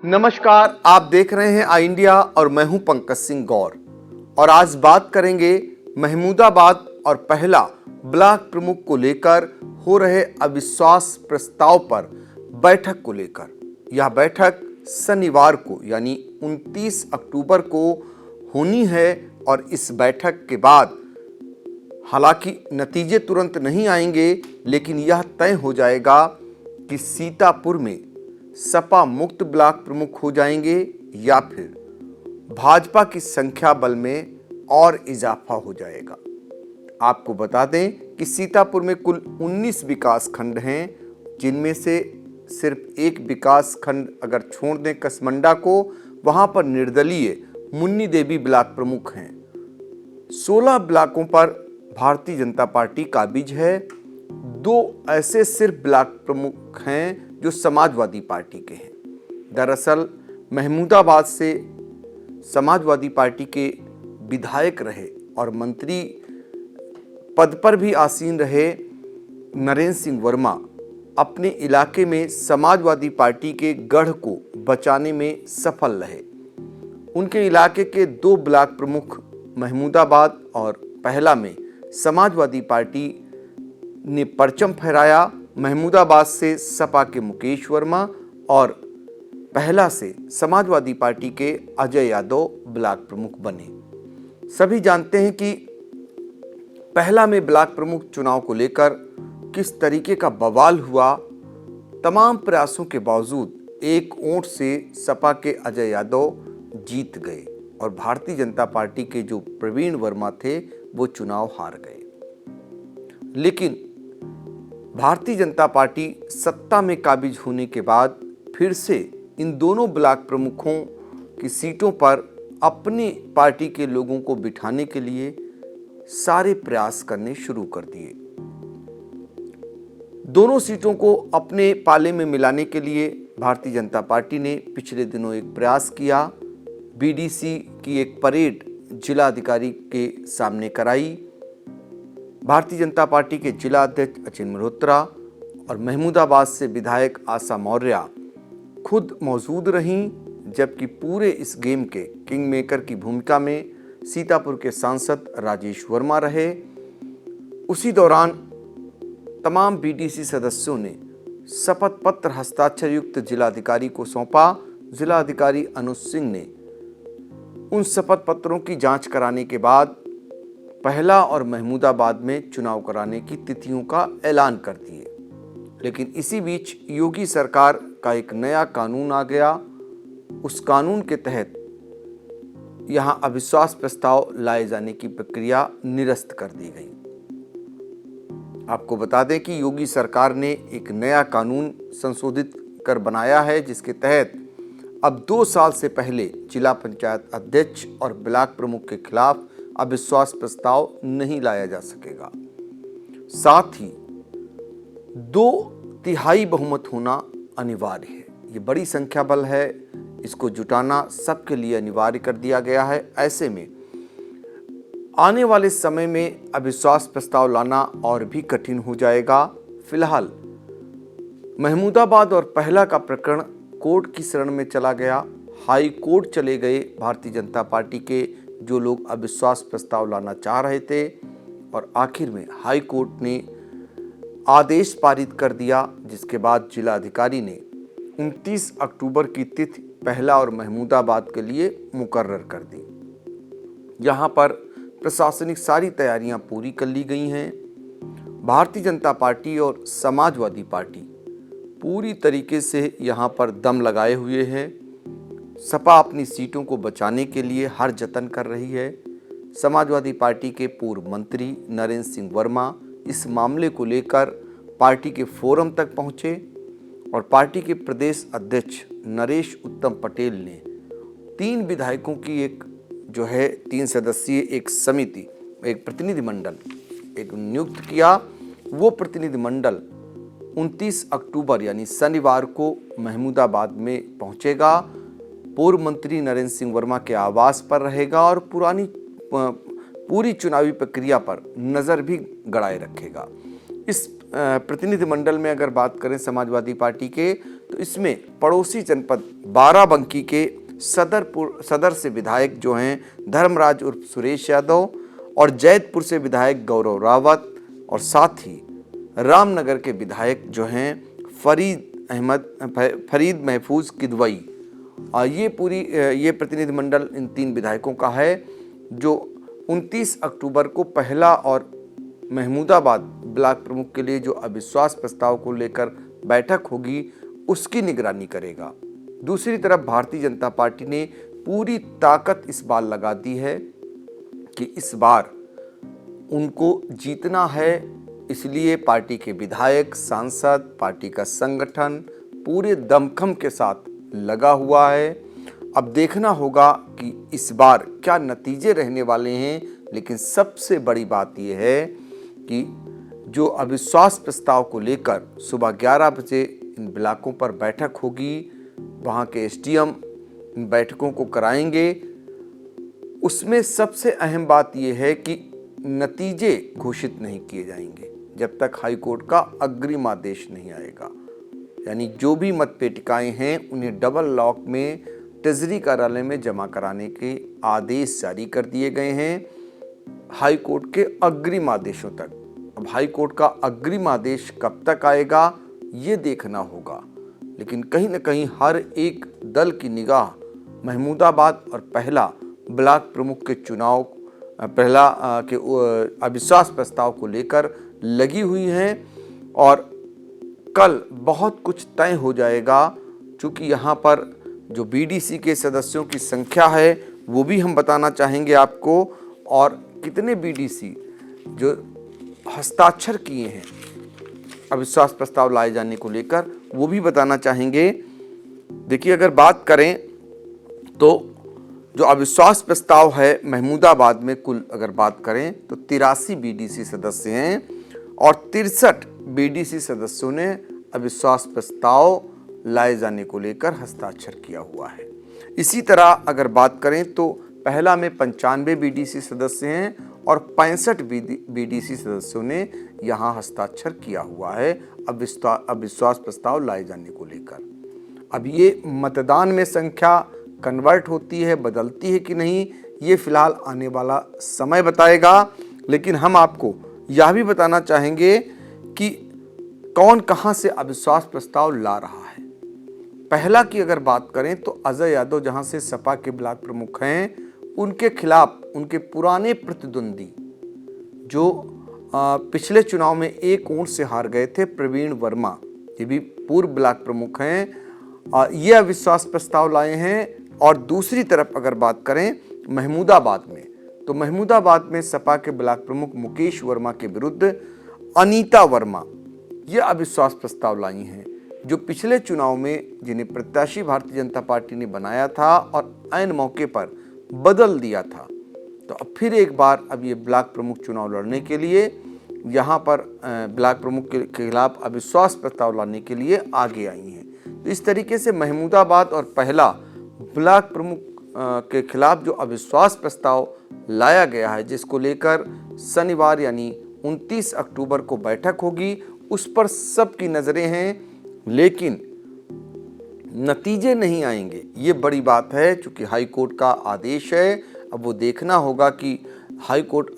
नमस्कार, आप देख रहे हैं आई इंडिया और मैं हूं पंकज सिंह गौर। और आज बात करेंगे महमूदाबाद और पहला ब्लॉक प्रमुख को लेकर हो रहे अविश्वास प्रस्ताव पर बैठक को लेकर। यह बैठक शनिवार को यानी 29 अक्टूबर को होनी है और इस बैठक के बाद हालांकि नतीजे तुरंत नहीं आएंगे, लेकिन यह तय हो जाएगा कि सीतापुर में सपा मुक्त ब्लॉक प्रमुख हो जाएंगे या फिर भाजपा की संख्या बल में और इजाफा हो जाएगा। आपको बता दें कि सीतापुर में कुल 19 विकास खंड हैं, जिनमें से सिर्फ एक विकास खंड अगर छोड़ दें कसमंडा को, वहां पर निर्दलीय मुन्नी देवी ब्लॉक प्रमुख हैं। 16 ब्लॉकों पर भारतीय जनता पार्टी काबिज है। 2 ऐसे सिर्फ ब्लॉक प्रमुख हैं जो समाजवादी पार्टी के हैं। दरअसल महमूदाबाद से समाजवादी पार्टी के विधायक रहे और मंत्री पद पर भी आसीन रहे नरेंद्र सिंह वर्मा अपने इलाके में समाजवादी पार्टी के गढ़ को बचाने में सफल रहे। उनके इलाके के 2 ब्लॉक प्रमुख महमूदाबाद और पहला में समाजवादी पार्टी ने परचम फहराया। महमूदाबाद से सपा के मुकेश वर्मा और पहला से समाजवादी पार्टी के अजय यादव ब्लॉक प्रमुख बने। सभी जानते हैं कि पहला में ब्लॉक प्रमुख चुनाव को लेकर किस तरीके का बवाल हुआ। तमाम प्रयासों के बावजूद एक वोट से सपा के अजय यादव जीत गए और भारतीय जनता पार्टी के जो प्रवीण वर्मा थे वो चुनाव हार गए। लेकिन भारतीय जनता पार्टी सत्ता में काबिज होने के बाद फिर से इन दोनों ब्लॉक प्रमुखों की सीटों पर अपनी पार्टी के लोगों को बिठाने के लिए सारे प्रयास करने शुरू कर दिए। दोनों सीटों को अपने पाले में मिलाने के लिए भारतीय जनता पार्टी ने पिछले दिनों एक प्रयास किया। बीडीसी की एक परेड जिलाधिकारी के सामने कराई। भारतीय जनता पार्टी के जिला अध्यक्ष अचिन मल्होत्रा और महमूदाबाद से विधायक आशा मौर्य खुद मौजूद रहीं, जबकि पूरे इस गेम के किंग मेकर की भूमिका में सीतापुर के सांसद राजेश वर्मा रहे। उसी दौरान तमाम बीडीसी सदस्यों ने शपथ पत्र हस्ताक्षर युक्त जिलाधिकारी को सौंपा। जिलाधिकारी अनुज सिंह ने उन शपथ पत्रों की जांच कराने के बाद पहला और महमूदाबाद में चुनाव कराने की तिथियों का ऐलान कर दिए। लेकिन इसी बीच योगी सरकार का एक नया कानून आ गया। उस कानून के तहत यहां अविश्वास प्रस्ताव लाए जाने की प्रक्रिया निरस्त कर दी गई। आपको बता दें कि योगी सरकार ने एक नया कानून संशोधित कर बनाया है, जिसके तहत अब 2 साल से पहले जिला पंचायत अध्यक्ष और ब्लॉक प्रमुख के खिलाफ अविश्वास प्रस्ताव नहीं लाया जा सकेगा। साथ ही 2/3 बहुमत होना अनिवार्य है। ये बड़ी संख्या बल है, इसको जुटाना सबके लिए अनिवार्य कर दिया गया है। ऐसे में आने वाले समय में अविश्वास प्रस्ताव लाना और भी कठिन हो जाएगा। फिलहाल महमूदाबाद और पहला का प्रकरण कोर्ट की शरण में चला गया। हाई कोर्ट चले गए भारतीय जनता पार्टी के जो लोग अविश्वास प्रस्ताव लाना चाह रहे थे, और आखिर में हाई कोर्ट ने आदेश पारित कर दिया, जिसके बाद जिलाधिकारी ने 29 अक्टूबर की तिथि पहला और महमूदाबाद के लिए मुकर्रर कर दी। यहाँ पर प्रशासनिक सारी तैयारियां पूरी कर ली गई हैं। भारतीय जनता पार्टी और समाजवादी पार्टी पूरी तरीके से यहाँ पर दम लगाए हुए हैं। सपा अपनी सीटों को बचाने के लिए हर जतन कर रही है। समाजवादी पार्टी के पूर्व मंत्री नरेंद्र सिंह वर्मा इस मामले को लेकर पार्टी के फोरम तक पहुंचे और पार्टी के प्रदेश अध्यक्ष नरेश उत्तम पटेल ने 3 विधायकों की एक 3 सदस्यीय एक समिति, एक प्रतिनिधिमंडल नियुक्त किया। वो प्रतिनिधिमंडल 29 अक्टूबर यानी शनिवार को महमूदाबाद में पहुंचेगा। पूर्व मंत्री नरेंद्र सिंह वर्मा के आवास पर रहेगा और पूरी चुनावी प्रक्रिया पर नज़र भी गड़ाए रखेगा। इस प्रतिनिधिमंडल में अगर बात करें समाजवादी पार्टी के, तो इसमें पड़ोसी जनपद बाराबंकी के सदर से विधायक जो हैं धर्मराज उर्फ सुरेश यादव और जैतपुर से विधायक गौरव रावत और साथ ही रामनगर के विधायक जो हैं फरीद महफूज किदवई। ये प्रतिनिधिमंडल इन 3 विधायकों का है जो 29 अक्टूबर को पहला और महमूदाबाद ब्लॉक प्रमुख के लिए जो अविश्वास प्रस्ताव को लेकर बैठक होगी उसकी निगरानी करेगा। दूसरी तरफ भारतीय जनता पार्टी ने पूरी ताकत इस बार लगा दी है कि इस बार उनको जीतना है, इसलिए पार्टी के विधायक, सांसद, पार्टी का संगठन पूरे दमखम के साथ लगा हुआ है। अब देखना होगा कि इस बार क्या नतीजे रहने वाले हैं, लेकिन सबसे बड़ी बात यह है कि जो अविश्वास प्रस्ताव को लेकर सुबह 11 बजे इन ब्लॉकों पर बैठक होगी, वहाँ के एसडीएम इन बैठकों को कराएंगे। उसमें सबसे अहम बात यह है कि नतीजे घोषित नहीं किए जाएंगे जब तक हाई कोर्ट का अग्रिम आदेश नहीं आएगा। यानी जो भी मतपेटिकाएं हैं उन्हें डबल लॉक में ट्रेजरी कार्यालय में जमा कराने के आदेश जारी कर दिए गए हैं हाई कोर्ट के अग्रिम आदेशों तक। अब हाई कोर्ट का अग्रिम आदेश कब तक आएगा ये देखना होगा, लेकिन कहीं न कहीं हर एक दल की निगाह महमूदाबाद और पहला ब्लॉक प्रमुख के चुनाव के अविश्वास प्रस्ताव को लेकर लगी हुई है और कल बहुत कुछ तय हो जाएगा। चूँकि यहाँ पर जो बीडीसी के सदस्यों की संख्या है वो भी हम बताना चाहेंगे आपको, और कितने बीडीसी जो हस्ताक्षर किए हैं अविश्वास प्रस्ताव लाए जाने को लेकर वो भी बताना चाहेंगे। देखिए, अगर बात करें तो जो अविश्वास प्रस्ताव है महमूदाबाद में कुल अगर बात करें तो 83 बीडीसी सदस्य हैं और 63 बीडीसी सदस्यों ने अविश्वास प्रस्ताव लाए जाने को लेकर हस्ताक्षर किया हुआ है। इसी तरह अगर बात करें तो पहला में 95 बीडीसी सदस्य हैं और 65 बीडीसी सदस्यों ने यहाँ हस्ताक्षर किया हुआ है अविश्वास प्रस्ताव लाए जाने को लेकर। अब ये मतदान में संख्या कन्वर्ट होती है, बदलती है कि नहीं, ये फिलहाल आने वाला समय बताएगा। लेकिन हम आपको यह भी बताना चाहेंगे कि कौन कहां से अविश्वास प्रस्ताव ला रहा है। पहला की अगर बात करें तो अजय यादव जहां से सपा के ब्लॉक प्रमुख हैं, उनके खिलाफ उनके पुराने प्रतिद्वंदी जो पिछले चुनाव में एक वोट से हार गए थे, प्रवीण वर्मा, ये भी पूर्व ब्लॉक प्रमुख हैं, ये अविश्वास प्रस्ताव लाए हैं। और दूसरी तरफ अगर बात करें महमूदाबाद में, तो महमूदाबाद में सपा के ब्लॉक प्रमुख मुकेश वर्मा के विरुद्ध अनीता वर्मा ये अविश्वास प्रस्ताव लाई हैं, जो पिछले चुनाव में जिन्हें प्रत्याशी भारतीय जनता पार्टी ने बनाया था और ऐन मौके पर बदल दिया था। तो अब फिर एक बार अब ये ब्लॉक प्रमुख चुनाव लड़ने के लिए यहाँ पर ब्लॉक प्रमुख के खिलाफ अविश्वास प्रस्ताव लाने के लिए आगे आई हैं। तो इस तरीके से महमूदाबाद और पहला ब्लॉक प्रमुख के खिलाफ जो अविश्वास प्रस्ताव लाया गया है, जिसको लेकर शनिवार यानी 29 अक्टूबर को बैठक होगी, उस पर सबकी नज़रें हैं। लेकिन नतीजे नहीं आएंगे, ये बड़ी बात है, क्योंकि हाई कोर्ट का आदेश है। अब वो देखना होगा कि हाई कोर्ट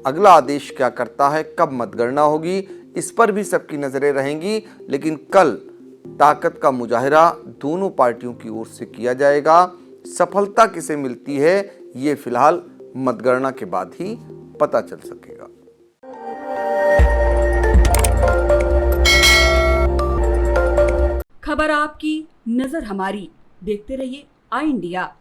अगला आदेश क्या करता है, कब मतगणना होगी, इस पर भी सबकी नज़रें रहेंगी। लेकिन कल ताकत का मुजाहिरा दोनों पार्टियों की ओर से किया जाएगा। सफलता किसे मिलती है ये फिलहाल मतगणना के बाद ही पता चल सकेगा। खबर आपकी, नजर हमारी। देखते रहिए आई इंडिया।